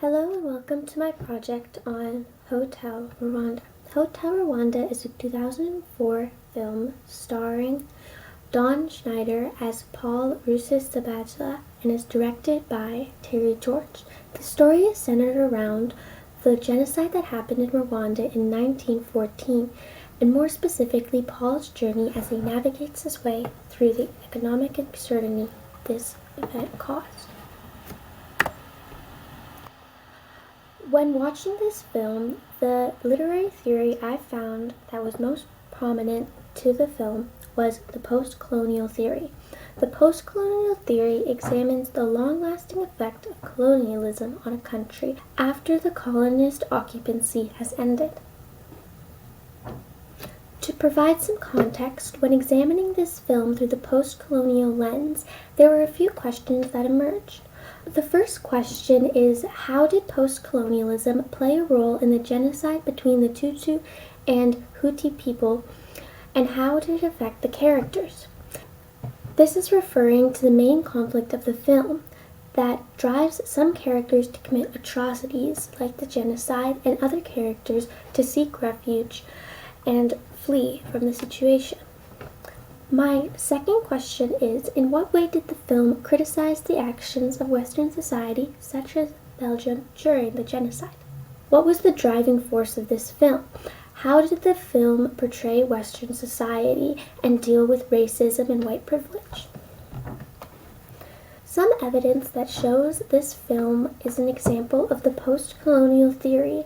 Hello and welcome to my project on Hotel Rwanda. Hotel Rwanda is a 2004 film starring Don Schneider as Paul Rusesabagina and is directed by Terry George. The story is centered around the genocide that happened in Rwanda in 1914, and more specifically Paul's journey as he navigates his way through the economic uncertainty this event caused. When watching this film, the literary theory I found that was most prominent to the film was the post-colonial theory. The post-colonial theory examines the long-lasting effect of colonialism on a country after the colonist occupancy has ended. To provide some context, when examining this film through the post-colonial lens, there were a few questions that emerged. The first question is, how did post-colonialism play a role in the genocide between the Tutsi and Hutu people, and how did it affect the characters? This is referring to the main conflict of the film that drives some characters to commit atrocities like the genocide and other characters to seek refuge and flee from the situation. My second question is, in what way did the film criticize the actions of Western society, such as Belgium, during the genocide? What was the driving force of this film? How did the film portray Western society and deal with racism and white privilege? Some evidence that shows this film is an example of the post-colonial theory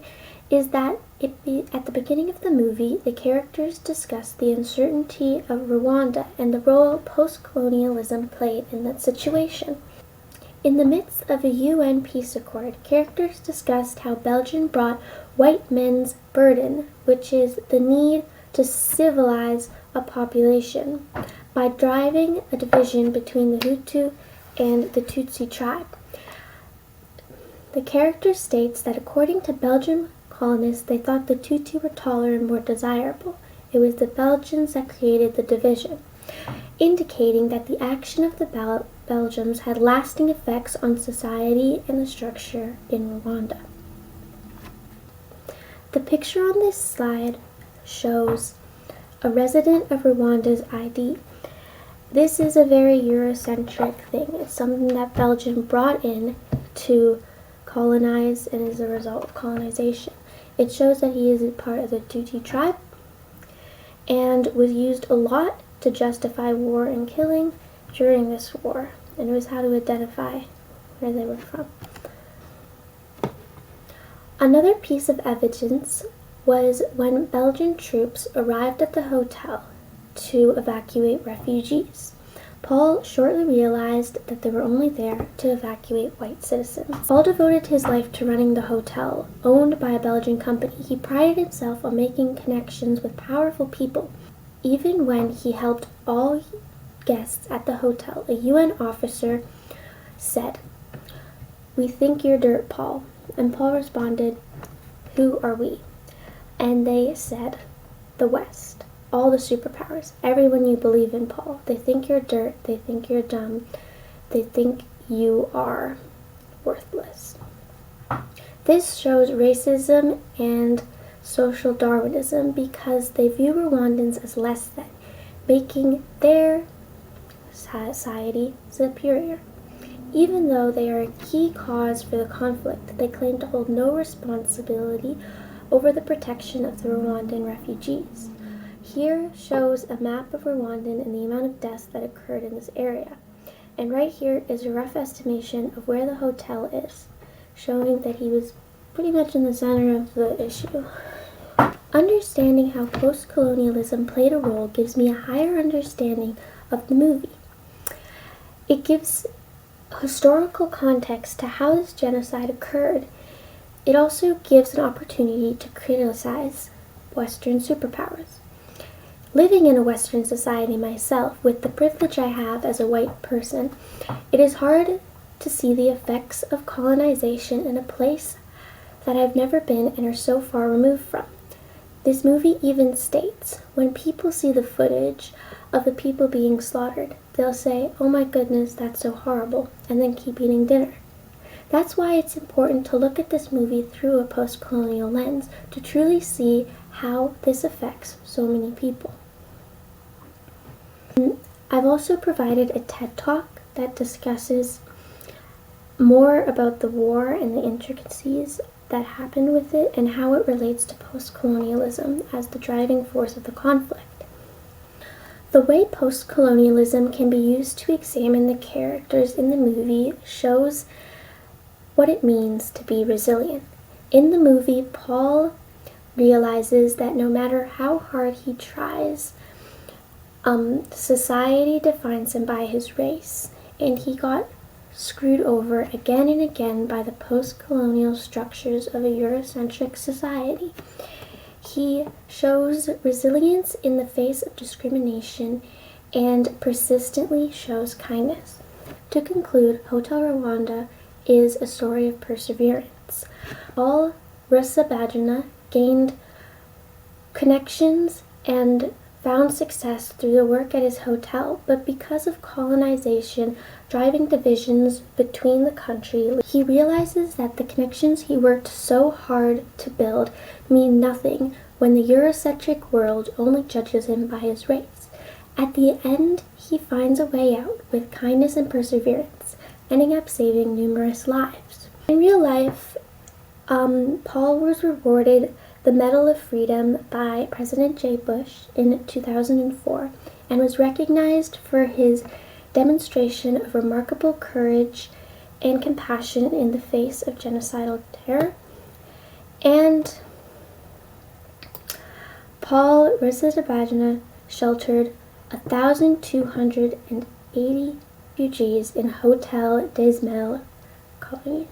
is that at the beginning of the movie, the characters discuss the uncertainty of Rwanda and the role post-colonialism played in that situation. In the midst of a UN peace accord, characters discussed how Belgium brought white men's burden, which is the need to civilize a population, by driving a division between the Hutu and the Tutsi tribe. The character states that according to Belgian colonists, they thought the Tutsi were taller and more desirable. It was the Belgians that created the division, indicating that the action of the Belgians had lasting effects on society and the structure in Rwanda. The picture on this slide shows a resident of Rwanda's ID. This is a very Eurocentric thing. It's something that Belgium brought in to colonize and is a result of colonization. It shows that he is a part of the Tutsi tribe and was used a lot to justify war and killing during this war, and it was how to identify where they were from. Another piece of evidence was when Belgian troops arrived at the hotel to evacuate refugees. Paul shortly realized that they were only there to evacuate white citizens. Paul devoted his life to running the hotel, owned by a Belgian company. He prided himself on making connections with powerful people. Even when he helped all guests at the hotel, a UN officer said, "We think you're dirt, Paul." And Paul responded, "Who are we?" And they said, "The West. All the superpowers, everyone you believe in, Paul. They think you're dirt, they think you're dumb, they think you are worthless." This shows racism and social Darwinism because they view Rwandans as less than, making their society superior. Even though they are a key cause for the conflict, they claim to hold no responsibility over the protection of the Rwandan refugees. Here shows a map of Rwandan and the amount of deaths that occurred in this area. And right here is a rough estimation of where the hotel is, showing that he was pretty much in the center of the issue. Understanding how post-colonialism played a role gives me a higher understanding of the movie. It gives historical context to how this genocide occurred. It also gives an opportunity to criticize Western superpowers. Living in a Western society myself, with the privilege I have as a white person, it is hard to see the effects of colonization in a place that I've never been and are so far removed from. This movie even states, when people see the footage of the people being slaughtered, they'll say, "Oh my goodness, that's so horrible," and then keep eating dinner. That's why it's important to look at this movie through a post-colonial lens to truly see how this affects so many people. I've also provided a TED Talk that discusses more about the war and the intricacies that happened with it and how it relates to post-colonialism as the driving force of the conflict. The way post-colonialism can be used to examine the characters in the movie shows what it means to be resilient. In the movie, Paul realizes that no matter how hard he tries, society defines him by his race, and he got screwed over again and again by the post-colonial structures of a Eurocentric society. He shows resilience in the face of discrimination and persistently shows kindness. To conclude, Hotel Rwanda is a story of perseverance. Paul Rusesabagina gained connections and found success through the work at his hotel, but because of colonization driving divisions between the country, he realizes that the connections he worked so hard to build mean nothing when the Eurocentric world only judges him by his race. At the end, he finds a way out with kindness and perseverance, ending up saving numerous lives. In real life, Paul was rewarded the Medal of Freedom by President J. Bush in 2004 and was recognized for his demonstration of remarkable courage and compassion in the face of genocidal terror. And Paul Rusesabagina sheltered 1,280 refugees in Hotel des Mille colonies.